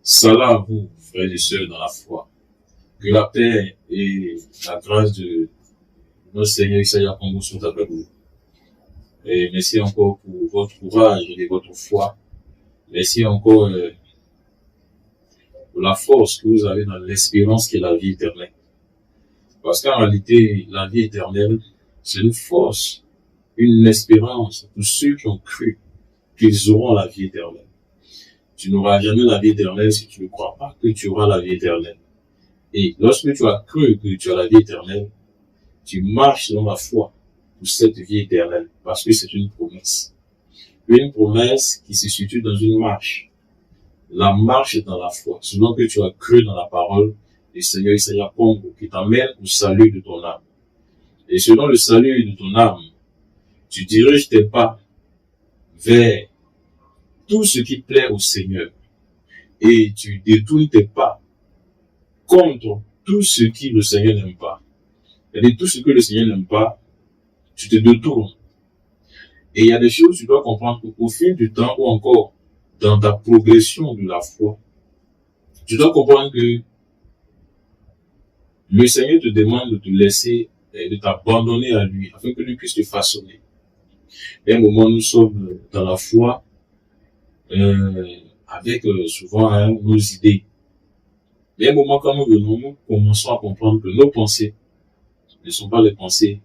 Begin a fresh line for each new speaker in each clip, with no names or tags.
Salam à vous, frères et sœurs dans la foi. Que la paix et la grâce de notre Seigneur Isaiah Congo sont avec vous. Et merci encore pour votre courage et votre foi. Merci encore pour la force que vous avez dans l'espérance qui est la vie éternelle. Parce qu'en réalité, la vie éternelle, c'est une force, une espérance pour ceux qui ont cru qu'ils auront la vie éternelle. Tu n'auras jamais la vie éternelle si tu ne crois pas que tu auras la vie éternelle. Et lorsque tu as cru que tu as la vie éternelle, tu marches dans la foi pour cette vie éternelle, parce que c'est une promesse. Une promesse qui se situe dans une marche. La marche est dans la foi, selon que tu as cru dans la parole du Seigneur Isaiah Congo, qui t'amène au salut de ton âme. Et selon le salut de ton âme, tu diriges tes pas vers tout ce qui plaît au Seigneur. Et tu détournes tes pas contre tout ce qui le Seigneur n'aime pas. C'est-à-dire tout ce que le Seigneur n'aime pas, tu te détournes. Et il y a des choses, tu dois comprendre qu'au fil du temps ou encore dans ta progression de la foi, tu dois comprendre que le Seigneur te demande de te laisser et de t'abandonner à lui afin que lui puisse te façonner. Et à un moment, nous sommes dans la foi avec souvent nos idées. Mais à un moment, quand nous venons, nous commençons à comprendre que nos pensées ne sont pas les pensées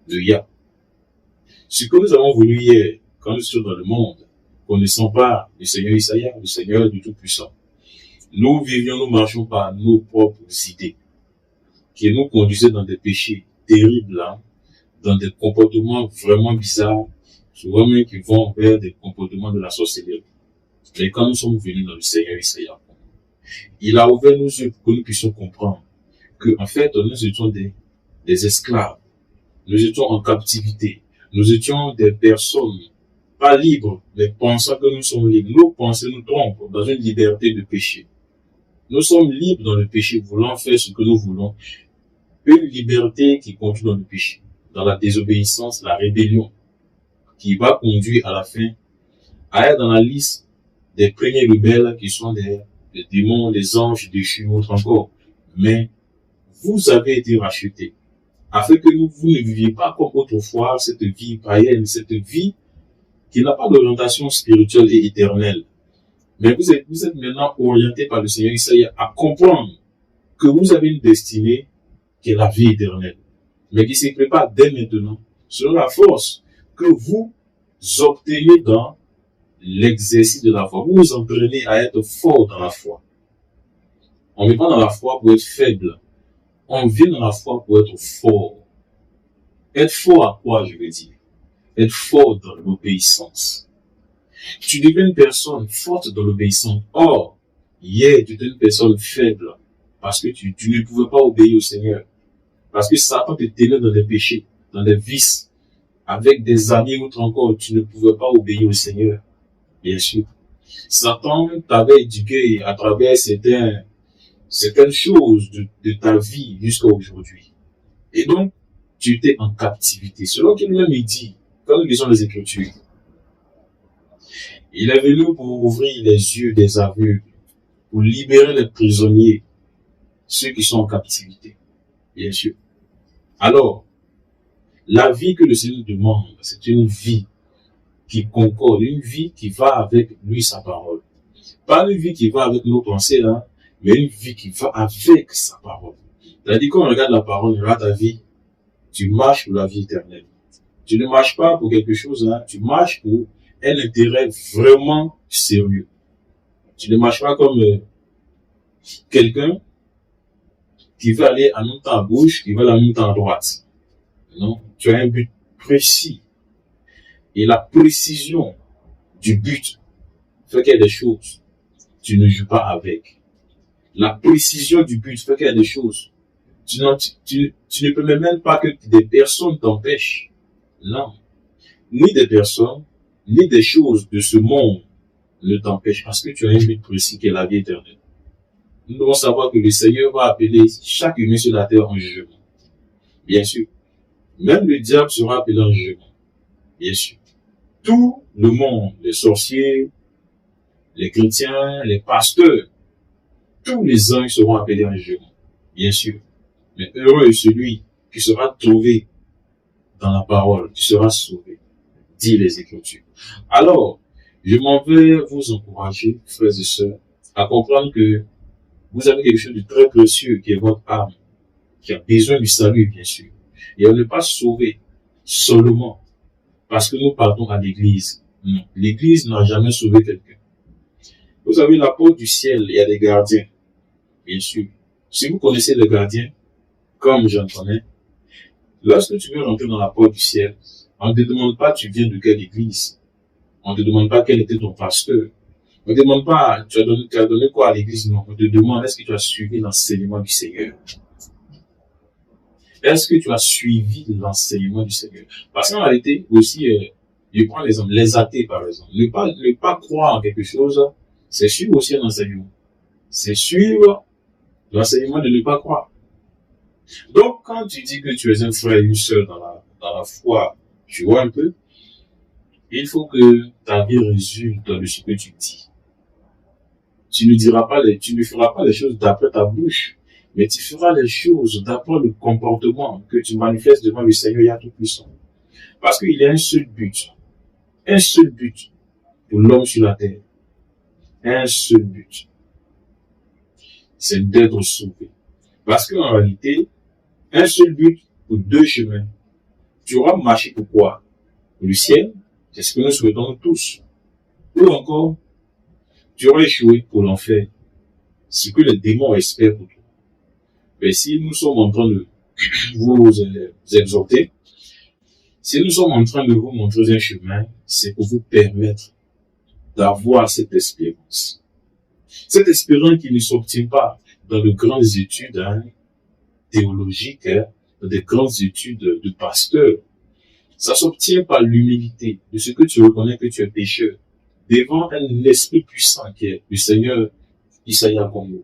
de Yah. Ce que nous avons voulu hier, quand nous sommes dans le monde, connaissant pas le Seigneur Isaiah, le Seigneur du Tout-Puissant, nous vivions, nous marchions par nos propres idées, qui nous conduisaient dans des péchés terribles, hein, dans des comportements vraiment bizarres, souvent même qui vont vers des comportements de la sorcellerie. Mais quand nous sommes venus dans le Seigneur Isaiah, il a ouvert nos yeux pour que nous puissions comprendre que, en fait, nous étions des esclaves. Nous étions en captivité. Nous étions des personnes pas libres, mais pensant que nous sommes libres. Nos pensées nous trompent dans une liberté de péché. Nous sommes libres dans le péché, voulant faire ce que nous voulons. Une liberté qui conduit dans le péché, dans la désobéissance, la rébellion, qui va conduire à la fin à être dans la liste des premiers rebelles qui sont des démons, des anges déchus, autres encore. Mais vous avez été rachetés, afin que vous ne viviez pas comme autrefois cette vie païenne, cette vie qui n'a pas d'orientation spirituelle et éternelle. Mais vous êtes maintenant orientés par le Seigneur Isaiah à comprendre que vous avez une destinée qui est la vie éternelle, mais qui se prépare dès maintenant, selon la force que vous obtenez dans l'exercice de la foi. Vous vous entraînez à être fort dans la foi. On ne vient pas dans la foi pour être faible. On vient dans la foi pour être fort. Être fort à quoi, je veux dire? Être fort dans l'obéissance. Tu deviens une personne forte dans l'obéissance. Or, hier, tu étais une personne faible parce que tu ne pouvais pas obéir au Seigneur. Parce que Satan te tenait dans des péchés, dans des vices, avec des amis ou autre encore, tu ne pouvais pas obéir au Seigneur. Bien sûr. Satan t'avait éduqué à travers certaines choses de ta vie jusqu'à aujourd'hui. Et donc, tu étais en captivité. Selon qu'il lui-même dit, quand nous lisons les Écritures, il est venu pour ouvrir les yeux des aveugles, pour libérer les prisonniers, ceux qui sont en captivité. Bien sûr. Alors, la vie que le Seigneur demande, c'est une vie qui concorde, une vie qui va avec lui, sa parole. Pas une vie qui va avec nos pensées, là, mais une vie qui va avec sa parole. C'est-à-dire, quand on regarde la parole, on regarde ta vie, tu marches pour la vie éternelle. Tu ne marches pas pour quelque chose, hein, tu marches pour un intérêt vraiment sérieux. Tu ne marches pas comme quelqu'un qui veut aller en même temps à gauche, qui veut aller en même temps à droite. Non, tu as un but précis. Et la précision du but fait qu'il y a des choses, tu ne joues pas avec. La précision du but fait qu'il y a des choses, tu ne peux même pas que des personnes t'empêchent. Non. Ni des personnes, ni des choses de ce monde ne t'empêchent parce que tu as un but précis qui est la vie éternelle. Nous devons savoir que le Seigneur va appeler chaque humain sur la terre en jugement. Bien sûr. Même le diable sera appelé en jugement. Bien sûr. Tout le monde, les sorciers, les chrétiens, les pasteurs, tous les anges seront appelés en jugement, bien sûr. Mais heureux est celui qui sera trouvé dans la parole, qui sera sauvé, dit les Écritures. Alors, je m'en vais vous encourager, frères et sœurs, à comprendre que vous avez quelque chose de très précieux qui est votre âme, qui a besoin du salut, bien sûr. Et on n'est pas sauvé seulement parce que nous partons à l'église. Non, l'église n'a jamais sauvé quelqu'un. Vous savez, la porte du ciel, il y a des gardiens, bien sûr. Si vous connaissez les gardiens, comme j'en connais, lorsque tu veux rentrer dans la porte du ciel, on ne te demande pas tu viens de quelle église. On ne te demande pas quel était ton pasteur. On ne te demande pas tu as donné quoi à l'église. Non, on te demande est-ce que tu as suivi l'enseignement du Seigneur. Est-ce que tu as suivi l'enseignement du Seigneur? Parce qu'en réalité, aussi, je prends l'exemple, les athées par exemple. Ne pas croire en quelque chose, c'est suivre aussi un enseignement. C'est suivre l'enseignement de ne pas croire. Donc, quand tu dis que tu es un frère et une sœur dans la foi, tu vois un peu, il faut que ta vie résulte de ce que tu dis. Tu ne feras pas les choses d'après ta bouche, mais tu feras les choses d'après le comportement que tu manifestes devant le Seigneur Tout-Puissant. Parce qu'il y a un seul but pour l'homme sur la terre. Un seul but. C'est d'être sauvé. Parce qu'en réalité, un seul but pour deux chemins. Tu auras marché pour quoi? Pour le ciel, c'est ce que nous souhaitons tous. Ou encore, tu auras échoué pour l'enfer. Ce que les démons espèrent pour toi. Mais si nous sommes en train de vous exhorter, si nous sommes en train de vous montrer un chemin, c'est pour vous permettre d'avoir cette espérance. Cette espérance qui ne s'obtient pas dans de grandes études théologiques, dans de grandes études de pasteur. Ça s'obtient par l'humilité de ce que tu reconnais que tu es pécheur devant un esprit puissant qui est le Seigneur Isaïa Congo.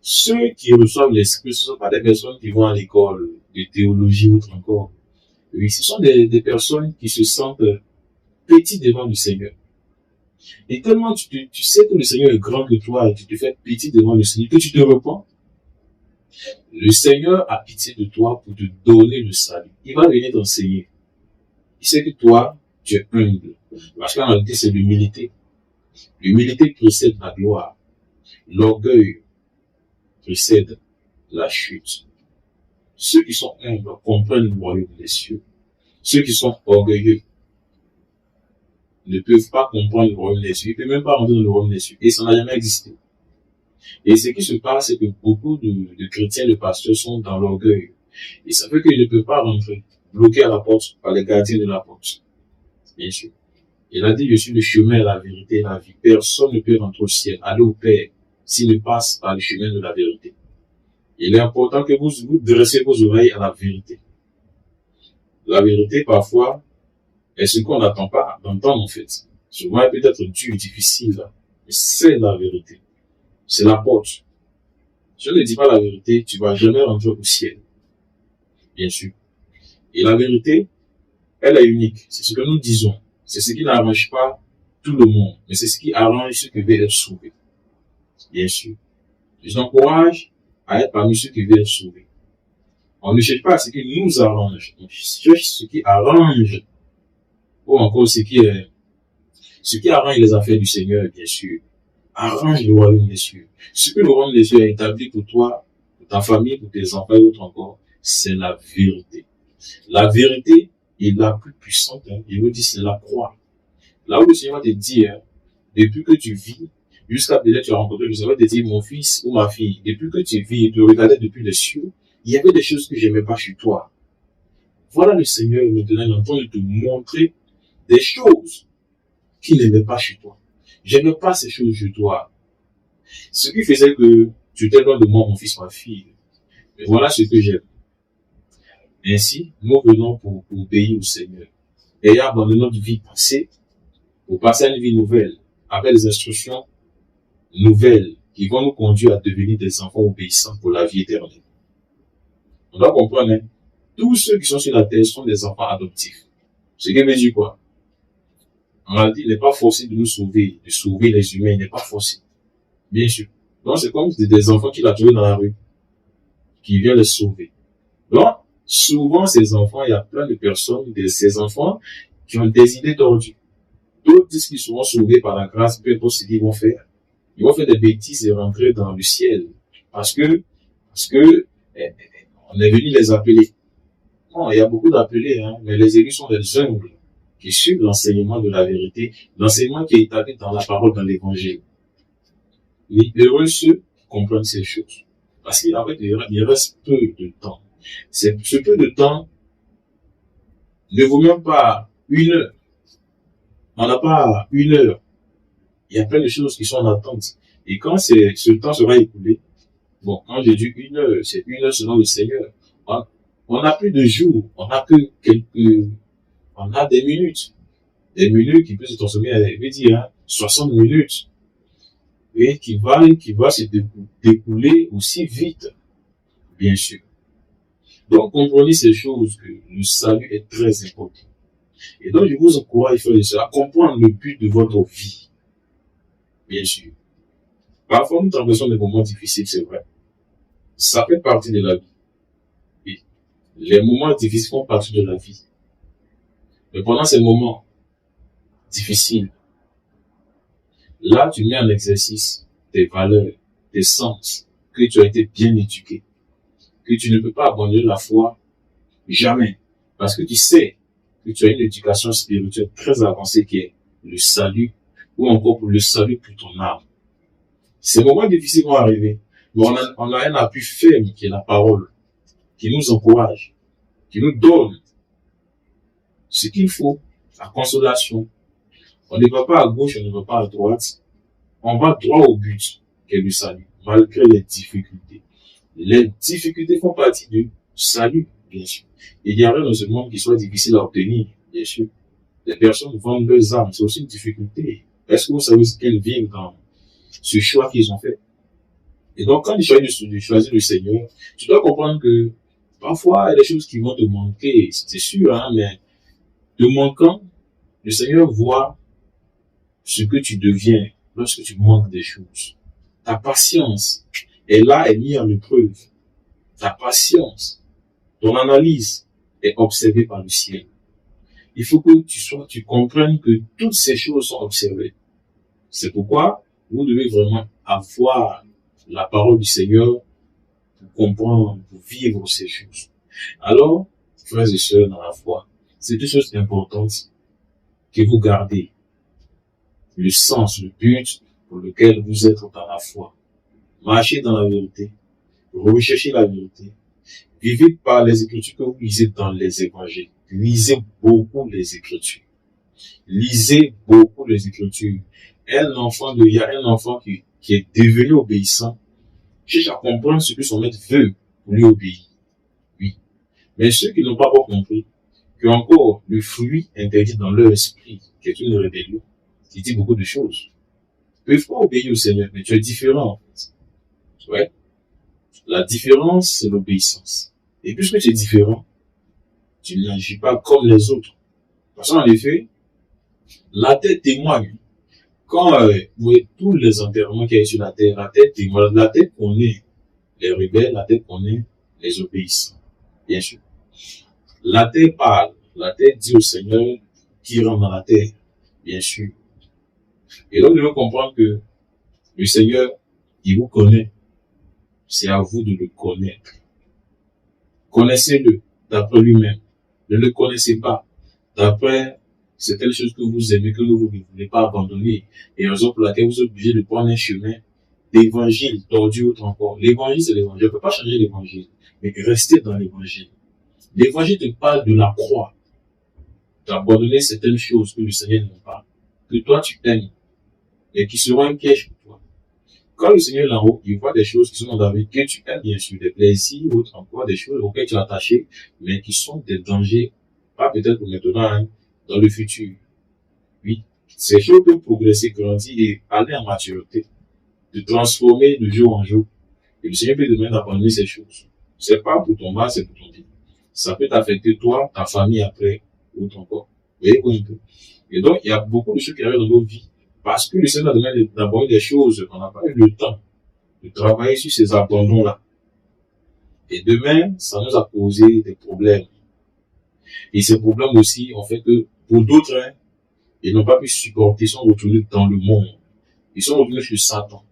Ceux qui reçoivent l'esprit, ce ne sont pas des personnes qui vont à l'école de théologie ou autre encore. Oui, ce sont des personnes qui se sentent petits devant le Seigneur. Et tellement tu sais que le Seigneur est grand que toi et tu te fais petit devant le Seigneur, que tu te repens. Le Seigneur a pitié de toi pour te donner le salut. Il va venir t'enseigner. Il sait que toi, tu es humble. Parce qu'en réalité, c'est l'humilité. L'humilité précède la gloire. L'orgueil précède la chute. Ceux qui sont humbles comprennent le royaume des cieux. Ceux qui sont orgueilleux ne peuvent pas comprendre le royaume des cieux. Ils ne peuvent même pas rentrer dans le royaume des cieux. Et ça n'a jamais existé. Et ce qui se passe, c'est que beaucoup de chrétiens, de pasteurs sont dans l'orgueil. Et ça fait qu'ils ne peuvent pas rentrer, bloqués à la porte par les gardiens de la porte. Bien sûr. Il a dit, je suis le chemin, la vérité et la vie. Personne ne peut rentrer au ciel, aller au Père, s'il ne passe par le chemin de la vérité. Il est important que vous dressez vos oreilles à la vérité. La vérité, parfois, est ce qu'on n'attend pas d'entendre, en fait. Souvent, elle peut être dure, difficile, mais c'est la vérité. C'est la porte. Si on ne dit pas la vérité, tu vas jamais rentrer au ciel. Bien sûr. Et la vérité, elle est unique. C'est ce que nous disons. C'est ce qui n'arrange pas tout le monde, mais c'est ce qui arrange ceux qui veulent être sauvés. Bien sûr. Je t'encourage à être parmi ceux qui veulent être sauvés. On ne cherche pas ce qui nous arrange. On cherche ce qui arrange. Ou encore ce qui arrange les affaires du Seigneur, bien sûr. Arrange le royaume des cieux. Ce que le royaume des cieux a établi pour toi, pour ta famille, pour tes enfants et autres encore, c'est la vérité. La vérité est la plus puissante. Il vous dit, c'est la croix. Là où le Seigneur va te dire, depuis que tu vis, jusqu'à peut-être tu as rencontré le Seigneur, va te dire, mon fils ou ma fille, depuis que tu vis et tu regardais depuis les cieux, il y avait des choses que je n'aimais pas chez toi. Voilà le Seigneur maintenant en train de te montrer des choses qu'il n'aimait pas chez toi. Je n'aime pas ces choses chez toi. Ce qui faisait que tu étais loin de moi, mon fils, ma fille. Mais voilà ce que j'aime. Ainsi, nous venons pour obéir au Seigneur. Et abandonner notre vie passée pour passer à une vie nouvelle, avec des instructions nouvelles qui vont nous conduire à devenir des enfants obéissants pour la vie éternelle. On doit comprendre, hein? Tous ceux qui sont sur la terre sont des enfants adoptifs. Ce qui veut dire quoi? En réalité, il n'est pas forcé de nous sauver, de sauver les humains, il n'est pas forcé. Bien sûr. Donc, c'est comme des enfants qu'il a trouvés dans la rue, qui viennent les sauver. Donc, souvent, ces enfants, il y a plein de personnes, ces enfants, qui ont des idées tordues. D'autres disent qu'ils seront sauvés par la grâce, peu importe ce qu'ils vont faire. Ils vont faire des bêtises et rentrer dans le ciel. Parce que, on est venu les appeler. Non, il y a beaucoup d'appelés, hein, mais les élus sont des humbles qui suivent l'enseignement de la vérité, l'enseignement qui est établi dans la parole, dans l'évangile. Les heureux ceux qui comprennent ces choses. Parce qu'en fait, il reste peu de temps. Ce peu de temps ne vaut même pas une heure. On n'a pas une heure. Il y a plein de choses qui sont en attente. Et quand ce temps sera écoulé, bon, quand j'ai dit une heure, c'est une heure selon le Seigneur. On n'a plus de jours, on n'a que on a des minutes. Des minutes qui peuvent se transformer à, 60 minutes. Et qui va se découler aussi vite, bien sûr. Donc, comprenez ces choses que le salut est très important. Et donc, je vous encourage, frères et sœurs, à comprendre le but de votre vie. Bien sûr. Parfois, nous traversons des moments difficiles, c'est vrai. Ça fait partie de la vie. Et les moments difficiles font partie de la vie. Mais pendant ces moments difficiles, là, tu mets en exercice tes valeurs, tes sens, que tu as été bien éduqué, que tu ne peux pas abandonner la foi, jamais. Parce que tu sais que tu as une éducation spirituelle très avancée qui est le salut, ou encore pour le salut pour ton âme. Ces moments difficiles vont arriver, mais on a un appui ferme qui est la parole, qui nous encourage, qui nous donne ce qu'il faut, la consolation. On ne va pas à gauche, on ne va pas à droite. On va droit au but, qui est le salut, malgré les difficultés. Les difficultés font partie du salut, bien sûr. Il y a rien dans ce monde qui soit difficile à obtenir, bien sûr. Les personnes vendent leurs âmes, c'est aussi une difficulté. Est-ce que vous savez ce qu'elles vivent dans ce choix qu'ils ont fait? Et donc, quand tu choisis le Seigneur, tu dois comprendre que parfois, il y a des choses qui vont te manquer, c'est sûr, hein, mais te manquant, le Seigneur voit ce que tu deviens lorsque tu manques des choses. Ta patience est là, est mise en épreuve. Ta patience, ton analyse est observée par le ciel. Il faut que tu comprennes que toutes ces choses sont observées. C'est pourquoi vous devez vraiment avoir la parole du Seigneur pour comprendre, pour vivre ces choses. Alors, frères et sœurs dans la foi, c'est des choses importantes que vous gardez. Le sens, le but pour lequel vous êtes dans la foi. Marchez dans la vérité. Recherchez la vérité. Vivez par les Écritures que vous lisez dans les évangiles. Lisez beaucoup les Écritures. Lisez beaucoup les Écritures. Un enfant qui est devenu obéissant, cherche à comprendre ce que son maître veut pour lui obéir. Oui. Mais ceux qui n'ont pas encore compris, que encore le fruit interdit dans leur esprit, qui est une rébellion, qui dit beaucoup de choses, ne peuvent pas obéir au Seigneur, mais tu es différent, en fait. Ouais. La différence, c'est l'obéissance. Et puisque tu es différent, tu n'agis pas comme les autres. Parce qu'en effet, la terre témoigne. Quand vous voyez tous les enterrements qu'il y a sur la terre témoigne. La terre connaît les rebelles, la terre connaît les obéissants. Bien sûr. La terre parle. La terre dit au Seigneur qui rentre dans la terre. Bien sûr. Et donc, nous devons comprendre que le Seigneur, il vous connaît. C'est à vous de le connaître. Connaissez-le d'après lui-même. Ne le connaissez pas d'après certaines choses que vous aimez, que vous ne voulez pas abandonner. Et raison pour laquelle vous êtes obligé de prendre un chemin d'évangile tordu autre encore. L'évangile, c'est l'évangile. On ne peut pas changer l'évangile. Mais restez dans l'évangile. L'évangile te parle de la croix. D'abandonner certaines choses que le Seigneur n'aime pas. Que toi tu aimes. Et qui seront un piège pour toi. Quand le Seigneur est là haut, il voit des choses qui sont dans ta vie que tu aimes bien sûr, des plaisirs, autres encore, des choses auxquelles tu es attaché, mais qui sont des dangers, pas peut-être pour maintenant, hein, dans le futur. Oui, ces choses peuvent progresser, grandir et aller en maturité, te transformer de jour en jour. Et le Seigneur peut te demander d'abandonner ces choses. C'est pas pour ton mal, c'est pour ton bien. Ça peut t'affecter toi, ta famille après, autre encore. Vous voyez un peu. Et donc, il y a beaucoup de choses qui arrivent dans nos vies. Parce que le Seigneur a demandé d'abandonner des choses qu'on n'a pas eu le temps de travailler sur ces abandons-là. Et demain, ça nous a causé des problèmes. Et ces problèmes aussi ont fait que, pour d'autres, hein, ils n'ont pas pu supporter, ils sont retournés dans le monde. Ils sont revenus sur Satan,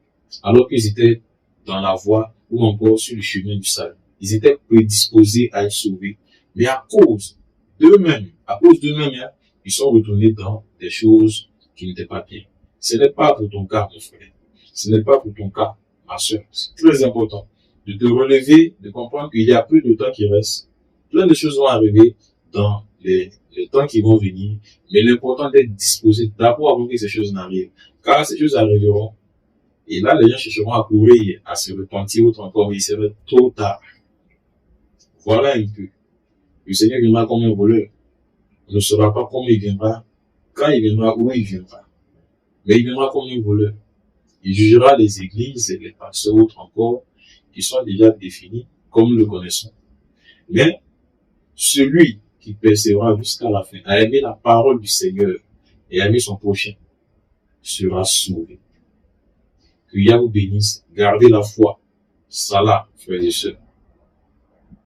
alors qu'ils étaient dans la voie ou encore sur le chemin du salut. Ils étaient prédisposés à être sauvés. Mais à cause d'eux-mêmes, hein, ils sont retournés dans des choses qui n'étaient pas bien. Ce n'est pas pour ton cas, mon frère. Ce n'est pas pour ton cas, ma soeur. C'est très important de te relever, de comprendre qu'il y a peu de temps qui reste. Plein de choses vont arriver dans les temps qui vont venir. Mais l'important d'être disposé d'abord avant que ces choses n'arrivent. Car ces choses arriveront. Et là, les gens chercheront à courir, à se repentir autre encore, mais il sera trop tard. Voilà un peu. Le Seigneur viendra comme un voleur. On ne saura pas comment il viendra, quand il viendra, où il viendra. Mais il viendra comme un voleur. Il jugera les églises et les pasteurs autres encore, qui sont déjà définis comme nous le connaissons. Mais celui qui persévérera jusqu'à la fin, a aimé la parole du Seigneur et a aimé son prochain, sera sauvé. Que Yahweh vous bénisse. Gardez la foi. Salah, frères et sœurs.